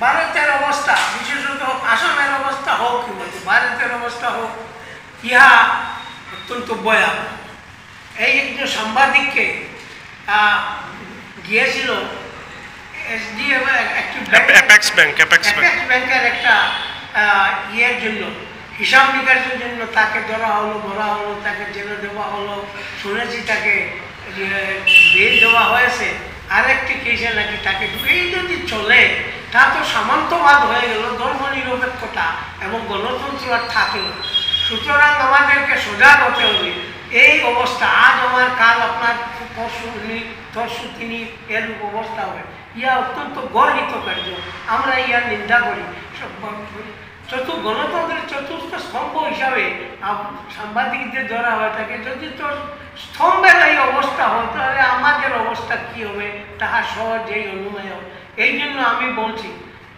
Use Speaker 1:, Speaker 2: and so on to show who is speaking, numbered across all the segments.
Speaker 1: ভারতের অবস্থা, বিশেষত আসামের অবস্থা হোক কিংবা ভারতের অবস্থা হোক, ইহা অত্যন্ত ভয়াবহ। এই একজন সাংবাদিককে গিয়েছিল এসডিএফ একটি অ্যাপেক্স ব্যাংকের একটা ইয়ের জন্য, হিসাব নিকাশের জন্য তাকে ধরা হলো, তাকে জেলে দেওয়া হলো, শুনেছি তাকে বেল দেওয়া হয়েছে। আরেকটি কেসে নাকি তাকে, এই যদি চলে তা তো সামন্তবাদ হয়ে গেল, ধর্মনিরপেক্ষতা এবং গণতন্ত্র আর থাকলো। সুতরাং আমাদেরকে সজাগ হতে হবে। এই অবস্থা আজ আমার, কাল আপনার, পরশু তিনি, এরূপ অবস্থা হবে, ইয়া অত্যন্ত গর্হিত কার্য। আমরা ইয়ার নিন্দা করি। গণতন্ত্রের চতুর্থ স্তম্ভ হিসাবে সাংবাদিকদের ধরা হয় থাকে। যদি স্তম্ভের এই অবস্থা হয় তাহলে আমাদের অবস্থা কী হবে তাহা সহজেই অনুমেয়। এই জন্য আমি বলছি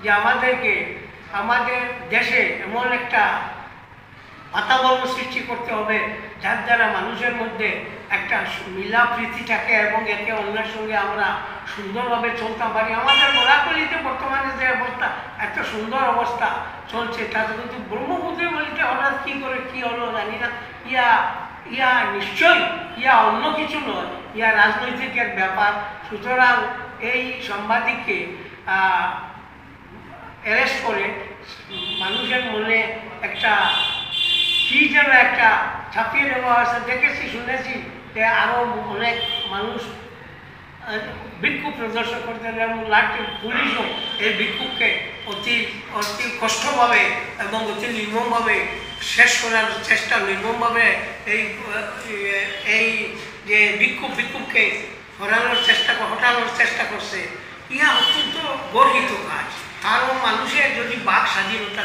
Speaker 1: যে আমাদেরকে আমাদের দেশে এমন একটা বাতাবরণ সৃষ্টি করতে হবে যার দ্বারা মানুষের মধ্যে একটা মিলাপ্রীতি থাকে এবং একে অন্যের সঙ্গে আমরা সুন্দরভাবে চলতে পারি। আমাদের গোলাপলিতে বর্তমানে যে অবস্থা, এত সুন্দর অবস্থা চলছে, তাতে কিন্তু ব্রহ্মপুত্রের বলিতে হঠাৎ কী করে কী হলো জানি না। ইয়া নিশ্চয়ই ইয়া অন্য কিছু নয়, ইয়া রাজনৈতিক এক ব্যাপার। সুতরাং এই সাংবাদিককে অ্যারেস্ট করে মানুষের মনে একটা কি যেন একটা ছাপিয়ে দেওয়া হয়েছে। দেখেছি, শুনেছি যে আরও অনেক মানুষ বিক্ষোভ প্রদর্শন করতে এবং পুলিশও এই বিক্ষোভকে অতি কষ্টভাবে এবং অতি নির্মমভাবে শেষ করার চেষ্টা, নির্মমভাবে এই যে বিক্ষোভকে হটানোর চেষ্টা করছে। ইহা অত্যন্ত গর্হিত কাজ। কারণ মানুষের যদি বাক স্বাধীনতা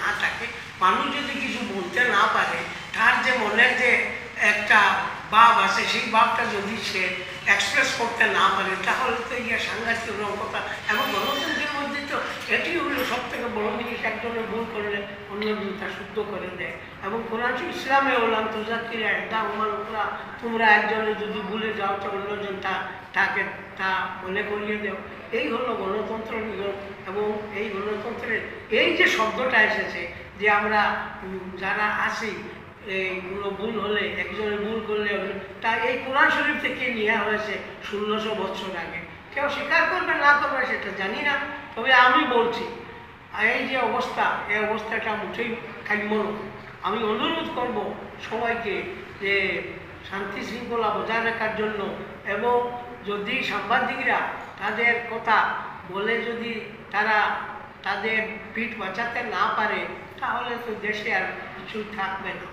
Speaker 1: না থাকে, মানুষ যদি কিছু বলতে না পারে, তার যে মনের যে একটা ভাব আছে, সেই ভাবটা যদি সে এক্সপ্রেস করতে না পারে, তাহলে তো ইয়ে সাংঘাতিক কথা। এবং গণতন্ত্রের মধ্যে তো এটি হলো সব থেকে বড় জিনিস, একজনের ভুল করলে অন্যজন তা শুদ্ধ করে দেয়। এবং কোরআন ইসলামে হলাম তোজাকির একটা ওরা, তোমরা একজনে যদি ভুলে যাও তো অন্যজন তাকে মনে করিয়ে দেও। এই হলো গণতন্ত্র নিয়ম। এবং এই গণতন্ত্রের এই যে শব্দটা এসেছে যে আমরা যারা আছি, এইগুলো ভুল হলে, একজনের ভুল করলে, তা এই কোরআন শরীফ থেকে নেওয়া হয়েছে 1600 বছর আগে। কেউ স্বীকার করবে না করবে সেটা জানি না, তবে আমি বলছি এই যে অবস্থা, এই অবস্থাটা মুঠেই কাম্য নয়। আমি অনুরোধ করব সবাইকে যে শান্তি শৃঙ্খলা বজায় রাখার জন্য, এবং যদি সাংবাদিকরা তাদের কথা বলে যদি তারা তাদের পিঠ বাঁচাতে না পারে, তাহলে তো দেশে আর কিছু থাকবে না।